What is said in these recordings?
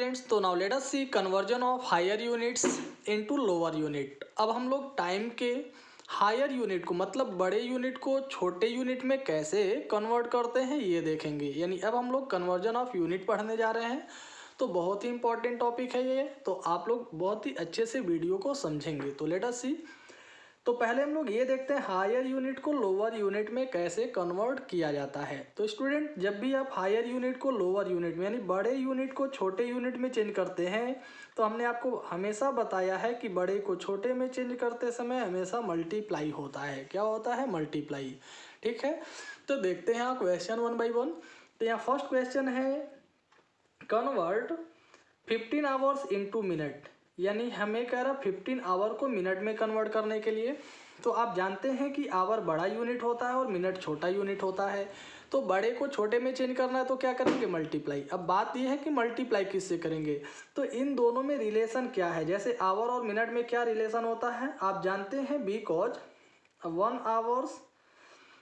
Students, तो now let us see conversion of higher units into lower unit. अब हम लोग टाइम के हायर यूनिट को मतलब बड़े यूनिट को छोटे यूनिट में कैसे कन्वर्ट करते हैं ये देखेंगे। यानी अब हम लोग कन्वर्जन ऑफ यूनिट पढ़ने जा रहे हैं, तो बहुत ही इंपॉर्टेंट टॉपिक है ये, तो आप लोग बहुत ही अच्छे से वीडियो को समझेंगे। तो लेट अस सी, तो पहले हम लोग ये देखते हैं हायर यूनिट को लोअर यूनिट में कैसे कन्वर्ट किया जाता है। तो स्टूडेंट, जब भी आप हायर यूनिट को लोअर यूनिट में यानी बड़े यूनिट को छोटे यूनिट में चेंज करते हैं, तो हमने आपको हमेशा बताया है कि बड़े को छोटे में चेंज करते समय हमेशा मल्टीप्लाई होता है। क्या होता है? मल्टीप्लाई। ठीक है, तो देखते हैं यहाँ क्वेश्चन वन बाई वन। तो यहाँ फर्स्ट क्वेश्चन है कन्वर्ट 15 आवर्स इंटू मिनट, यानी हमें कह रहा 15 आवर को मिनट में कन्वर्ट करने के लिए। तो आप जानते हैं कि आवर बड़ा यूनिट होता है और मिनट छोटा यूनिट होता है। तो बड़े को छोटे में चेंज करना है तो क्या करेंगे? मल्टीप्लाई। अब बात यह है कि मल्टीप्लाई किससे करेंगे, तो इन दोनों में रिलेशन क्या है। जैसे आवर और मिनट में क्या रिलेशन होता है आप जानते हैं, बिकॉज 1 आवर्स,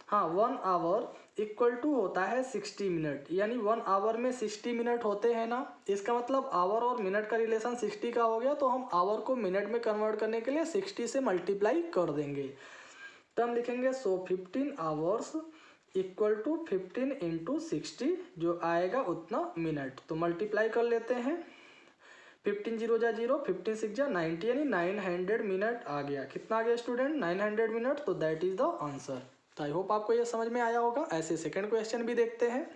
हाँ 1 आवर इक्वल टू होता है 60 मिनट, यानी 1 आवर में 60 मिनट होते हैं ना। इसका मतलब आवर और मिनट का रिलेशन 60 का हो गया, तो हम आवर को मिनट में कन्वर्ट करने के लिए 60 से मल्टीप्लाई कर देंगे। तो हम लिखेंगे सो 15 आवर्स इक्वल टू 15 इंटू 60, जो आएगा उतना मिनट। तो मल्टीप्लाई कर लेते हैं, 15 जीरो जा जीरो, 15 सिक्स जा 90, यानी 900 मिनट आ गया। कितना आ गया स्टूडेंट? 900 मिनट। तो दैट इज द आंसर। तो आई होप आपको ये समझ में आया होगा। ऐसे सेकंड क्वेश्चन भी देखते हैं।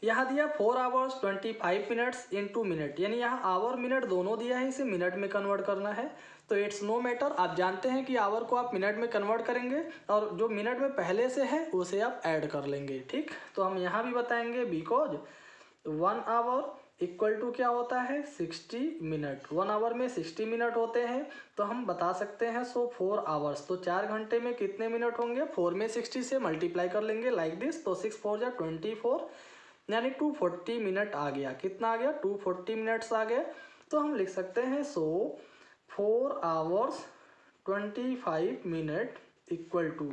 यहाँ दिया 4 आवर्स 25 मिनट्स इनटू मिनट, यानी यहाँ आवर मिनट दोनों दिया है, इसे मिनट में कन्वर्ट करना है। तो इट्स नो मैटर, आप जानते हैं कि आवर को आप मिनट में कन्वर्ट करेंगे और जो मिनट में पहले से है उसे आप ऐड कर लेंगे। ठीक, तो हम यहाँ भी बताएंगे बिकॉज 1 आवर इक्वल टू क्या होता है? 60 मिनट। 1 आवर में 60 मिनट होते हैं, तो हम बता सकते हैं सो 4 आवर्स, तो 4 घंटे में कितने मिनट होंगे? 4 में 60 से मल्टीप्लाई कर लेंगे लाइक दिस, तो 6 4 जा 24, यानी 240 मिनट आ गया। कितना आ गया? 240 मिनट्स आ गए। तो हम लिख सकते हैं so 4 hours 25 minute equal to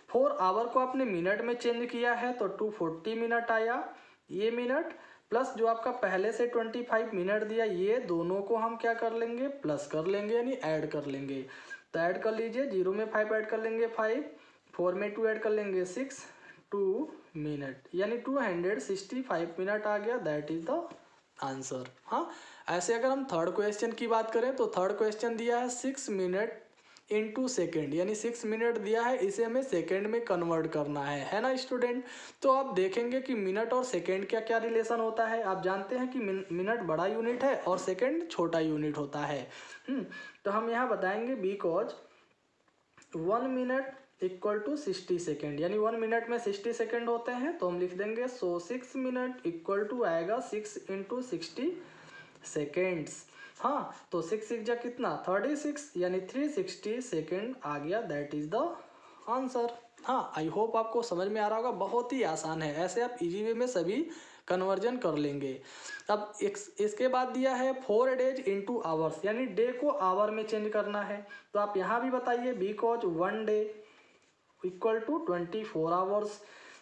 4 hour को आपने मिनट में चेंज किया है तो 240 मिनट आया, ये मिनट प्लस जो आपका पहले से 25 मिनट दिया, ये दोनों को हम क्या कर लेंगे? प्लस कर लेंगे, यानी ऐड कर लेंगे। तो ऐड कर लीजिए, 0 में 5 ऐड कर लेंगे 5, 4 में 2 ऐड कर लेंगे 6, 2 मिनट, यानी 265 मिनट आ गया। That is the answer. हाँ, ऐसे अगर हम थर्ड क्वेश्चन की बात करें तो थर्ड क्वेश्चन दिया है 6 मिनट इनटू सेकेंड, यानी 6 मिनट दिया है, इसे हमें सेकेंड में कन्वर्ट करना है ना स्टूडेंट। तो आप देखेंगे कि मिनट और सेकेंड का क्या रिलेशन होता है। आप जानते हैं कि मिनट बड़ा यूनिट है और सेकेंड छोटा यूनिट होता है। तो हम यहाँ बताएंगे because 1 minute equal to 60 second, यानी 1 मिनट में 60 सेकेंड होते हैं, तो हम लिख देंगे सो 6 मिनट इक्वल टू आएगा 6 इंटू 60 सेकेंड्स। हाँ, तो 6 6 जा कितना? 36, यानी 360 सेकेंड आ गया। That is the answer. हाँ, आई होप आपको समझ में आ रहा होगा, बहुत ही आसान है, ऐसे आप इजी वे में सभी कन्वर्जन कर लेंगे। अब इसके बाद दिया है 4 डेज इंटू आवर्स, यानी डे को आवर में चेंज करना है। तो आप यहाँ भी बताइए because 1 day equal to 24 hours,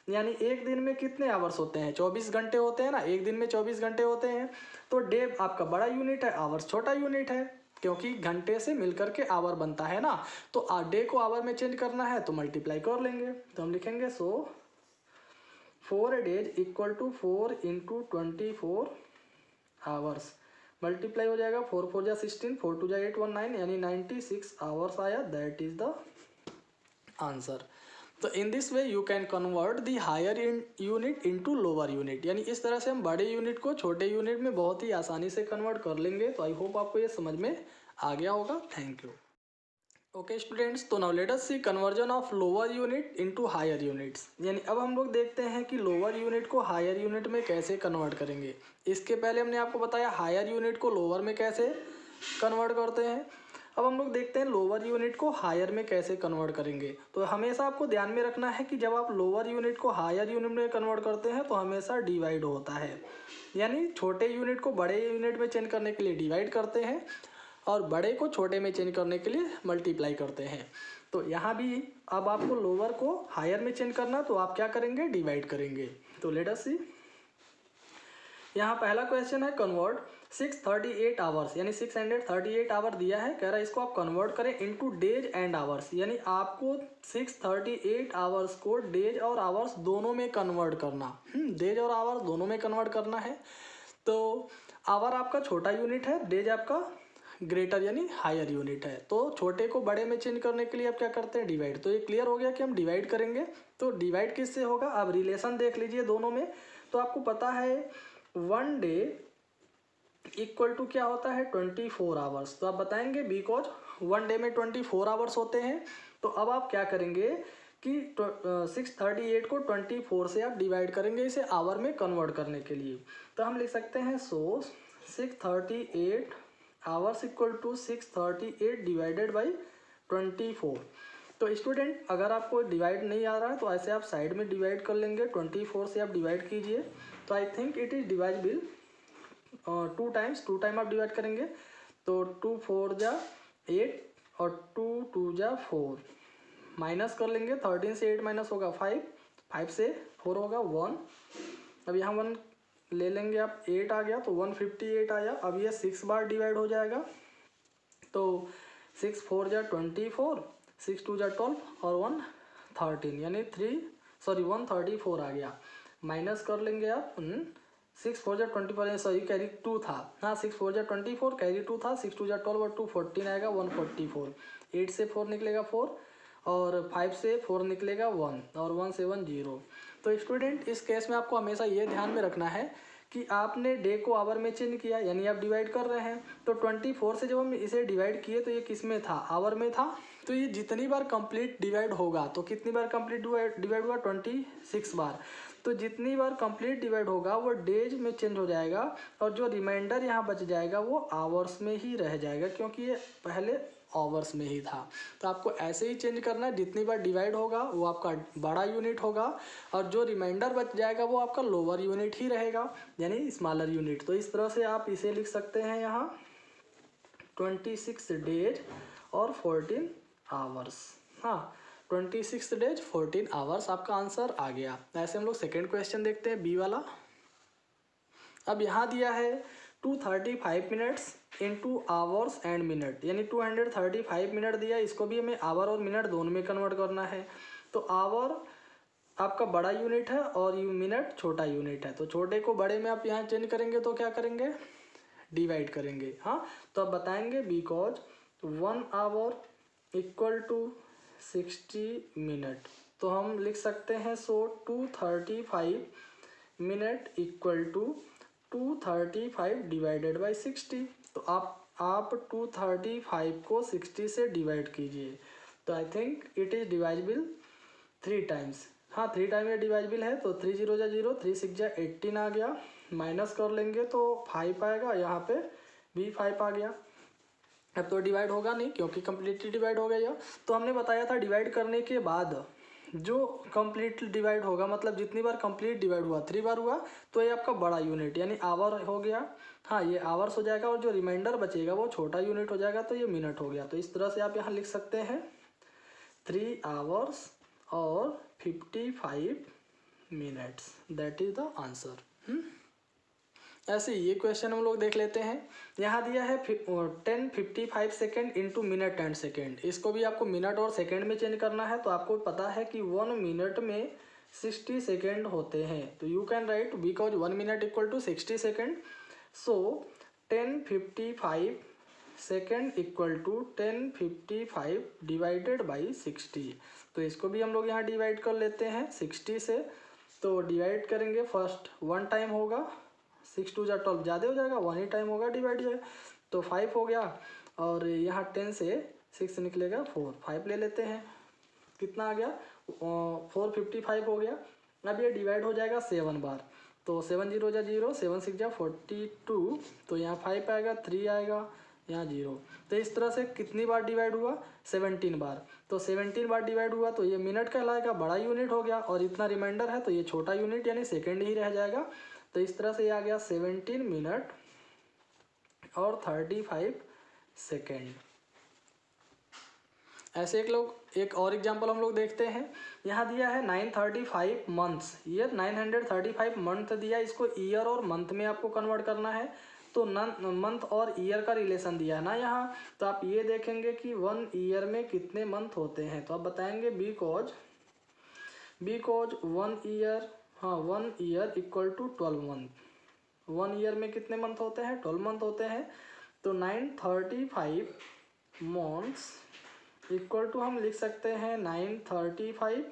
यानी एक दिन में कितने आवर्स होते हैं? 24 घंटे होते हैं ना, एक दिन में 24 घंटे होते हैं। तो डे आपका बड़ा यूनिट है, आवर्स छोटा यूनिट है, क्योंकि घंटे से मिलकर के आवर बनता है ना। तो डे को आवर में चेंज करना है तो मल्टीप्लाई कर लेंगे। तो हम लिखेंगे so 4 days equal to 4 into 24 hours, multiply हो जाएगा 4 4 जा 16, 4 2 जा 8 1 9, यानी 96 आवर्स आया। That is the answer. तो in this way you can convert the higher unit into lower unit, यानी इस तरह से हम बड़े यूनिट को छोटे यूनिट में बहुत ही आसानी से कन्वर्ट कर लेंगे। तो आई होप आपको ये समझ में आ गया होगा। Thank you. ओके स्टूडेंट्स, तो now let us see conversion of lower unit into higher units, यानी अब हम लोग देखते हैं कि लोअर यूनिट को हायर यूनिट में कैसे कन्वर्ट करेंगे। इसके पहले हमने आपको बताया हायर यूनिट को लोअर में कैसे कन्वर्ट करते हैं। अब हम लोग देखते हैं लोअर यूनिट को हायर में कैसे कन्वर्ट करेंगे। तो हमेशा आपको ध्यान में रखना है कि जब आप लोअर यूनिट को हायर यूनिट में कन्वर्ट करते हैं तो हमेशा डिवाइड होता है, यानी छोटे यूनिट को बड़े यूनिट में चेंज करने के लिए डिवाइड करते हैं और बड़े को छोटे में चेंज करने के लिए मल्टीप्लाई करते हैं। तो यहाँ भी अब आपको लोअर को हायर में चेंज करना, तो आप क्या करेंगे? डिवाइड करेंगे। तो लेट अस सी, यहाँ पहला क्वेश्चन है कन्वर्ट 638 आवर्स यानी 638 आवर दिया है, कह रहा है इसको आप कन्वर्ट करें इनटू डेज एंड आवर्स, यानी आपको 638 आवर्स को डेज और आवर्स दोनों में कन्वर्ट करना, डेज और आवर्स दोनों में कन्वर्ट करना है। तो आवर आपका छोटा यूनिट है, डेज आपका ग्रेटर यानी हायर यूनिट है। तो छोटे को बड़े में चेंज करने के लिए आप क्या करते हैं, डिवाइड। तो ये क्लियर हो गया कि हम डिवाइड करेंगे। तो डिवाइड किससे होगा, आप रिलेशन देख लीजिए दोनों में। तो आपको पता है 1 डे इक्वल टू क्या होता है 24 आवर्स। तो आप बताएंगे बिकॉज 1 डे में 24 आवर्स होते हैं। तो अब आप क्या करेंगे कि 638 को 24 से आप डिवाइड करेंगे इसे आवर में कन्वर्ट करने के लिए। तो हम लिख सकते हैं so 638 hours equal to 638 divided by 24। तो स्टूडेंट अगर आपको डिवाइड नहीं आ रहा है तो ऐसे आप साइड में डिवाइड कर लेंगे, 24 से आप डिवाइड कीजिए। तो I think it is divisible 2 time आप डिवाइड करेंगे। तो 2 4 जा 8 और 2 2 जा 4, माइनस कर लेंगे। 13 से 8 माइनस होगा 5, 5 से 4 होगा 1। अब यहाँ 1 ले लेंगे आप, 8 आ गया तो 158 आया। अब ये 6 बार डिवाइड हो जाएगा। तो 6 4 जा 24, 6 2 जा 12 और 1 13 यानी 134 आ गया। माइनस कर लेंगे आप 6 4 जा 24, सॉरी कैरी 2 था, हाँ 6 4 जा 24 कैरी 2 था, 6 2 जा 12 और 2 14 आएगा 144। 8 से 4 निकलेगा 4 और 5 से 4 निकलेगा 1 और 1 7 0। तो स्टूडेंट इस केस में आपको हमेशा ये ध्यान में रखना है कि आपने डे को आवर में चेंज किया यानी आप डिवाइड कर रहे हैं। तो 24 से जब हम इसे डिवाइड किए तो ये किस में था, आवर में था। तो ये जितनी बार कंप्लीट डिवाइड होगा, तो कितनी बार कंप्लीट डिवाइड हुआ 26 बार। तो जितनी बार कंप्लीट डिवाइड होगा वो डेज में चेंज हो जाएगा और जो रिमाइंडर यहाँ बच जाएगा वो आवर्स में ही रह जाएगा, क्योंकि ये पहले आवर्स में ही था। तो आपको ऐसे ही चेंज करना है, जितनी बार डिवाइड होगा वो आपका बड़ा यूनिट होगा और जो रिमाइंडर बच जाएगा वो आपका लोअर यूनिट ही रहेगा यानी स्मॉलर यूनिट। तो इस तरह से आप इसे लिख सकते हैं यहाँ 26 डेज और 14 आवर्स। हाँ 26 डेज 14 आवर्स आपका आंसर आ गया। ऐसे हम लोग सेकेंड क्वेश्चन देखते हैं बी वाला। अब यहाँ दिया है 235 minutes into hours and minute, यानी 235 मिनट दिया, इसको भी हमें आवर और मिनट दोनों में कन्वर्ट करना है। तो आवर आपका बड़ा यूनिट है और मिनट छोटा यूनिट है। तो छोटे को बड़े में आप यहाँ चेंज करेंगे तो क्या करेंगे, डिवाइड करेंगे। हाँ तो आप बताएंगे because 1 hour equal to 60 minute. तो हम लिख सकते हैं so 235 minute equal to 235 divided by 60। तो आप 235 को 60 से डिवाइड कीजिए। तो I think it is divisible 3 times. हाँ 3 टाइम ये डिवाइजिबल है। तो 3 0 जा 0, 3 6 जा 18 आ गया। माइनस कर लेंगे तो 5 आएगा, यहाँ पे भी 5 आ गया। अब तो डिवाइड होगा नहीं क्योंकि कम्प्लीटली डिवाइड हो गया। तो हमने बताया था डिवाइड करने के बाद जो कम्प्लीटली डिवाइड होगा, मतलब जितनी बार कंप्लीट डिवाइड हुआ 3 बार हुआ, तो ये आपका बड़ा यूनिट यानी आवर हो गया। हाँ ये आवर्स हो जाएगा और जो रिमाइंडर बचेगा वो छोटा यूनिट हो जाएगा, तो ये मिनट हो गया। तो इस तरह से आप यहाँ लिख सकते हैं 3 आवर्स और 55 minutes, that is the answer. ऐसे ये क्वेश्चन हम लोग देख लेते हैं। यहाँ दिया है 10:55 second into minute and second. इसको भी आपको मिनट और सेकेंड में चेंज करना है। तो आपको पता है कि 1 मिनट में 60 सेकेंड होते हैं। तो you can write because 1 minute equal to 60 second. So 10:55 second equal to 10:55 divided by 60। तो इसको भी हम लोग यहाँ डिवाइड कर लेते हैं 60 से। तो डिवाइड करेंगे, फर्स्ट 1 टाइम होगा, 6 2 जा 12 ज़्यादा हो जाएगा, 1 ही टाइम होगा डिवाइड जाए। तो 5 हो गया और यहाँ 10 से 6 निकलेगा 4, 5 ले लेते हैं, कितना आ गया 455 हो गया। अब ये डिवाइड हो जाएगा 7 बार। तो 7 0 जा 0, 7 6 जा 42, तो यहाँ 5 आएगा, 3 आएगा, यहाँ 0। तो इस तरह से कितनी बार डिवाइड हुआ 17 बार। तो 17 बार डिवाइड हुआ तो ये मिनट कहलाएगा, बड़ा यूनिट हो गया, और इतना रिमाइंडर है तो ये छोटा यूनिट यानी सेकेंड ही रह जाएगा। तो इस तरह से ये आ गया 17 मिनट और 35 सेकेंड। ऐसे एक और एग्जांपल हम लोग देखते हैं। यहाँ दिया है 935 मंथ्स, ईयर 935 मंथ दिया, इसको ईयर और मंथ में आपको कन्वर्ट करना है। तो मंथ और ईयर का रिलेशन दिया है ना यहाँ, तो आप ये देखेंगे कि 1 ईयर में कितने मंथ होते हैं। तो आप बताएंगे बिकॉज 1 ईयर, हाँ 1 year equal to 12 month. 1 year में कितने मंथ होते हैं, 12 मंथ होते हैं। तो 935 मंथ्स इक्वल टू हम लिख सकते हैं 935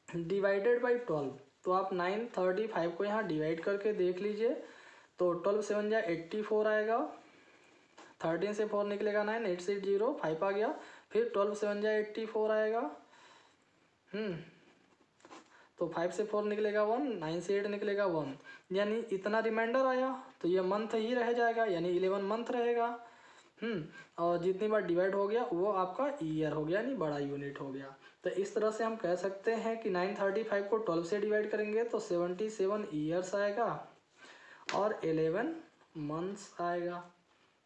डिवाइडेड बाई 12। तो आप 935 को यहाँ डिवाइड करके देख लीजिए, तो 12 7 जा 84 आएगा, 13 से 4 निकलेगा 9, 8 6 0 5 आ गया, फिर 12 7 जा 84 आएगा, तो 5 से 4 निकलेगा 1, 9 से 8 निकलेगा 1, यानी इतना रिमाइंडर आया। तो ये मंथ ही रह जाएगा, यानी 11 मंथ रहेगा। और जितनी बार डिवाइड हो गया वो आपका ईयर हो गया, यानी बड़ा यूनिट हो गया। तो इस तरह से हम कह सकते हैं कि 935 को 12 से डिवाइड करेंगे तो 77 ईयर्स आएगा और 11 मंथ्स आएगा,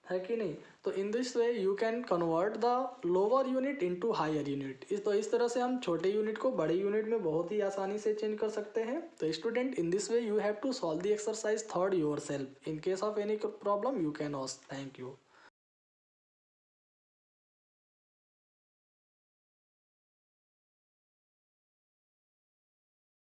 है कि नहीं। तो in this way you can convert the lower unit into higher unit. इस तरह से हम छोटे यूनिट को बड़े यूनिट में बहुत ही आसानी से चेंज कर सकते हैं। तो student, in this way you have to solve the exercise 3rd your self. In case of any problem you can ask. Thank you.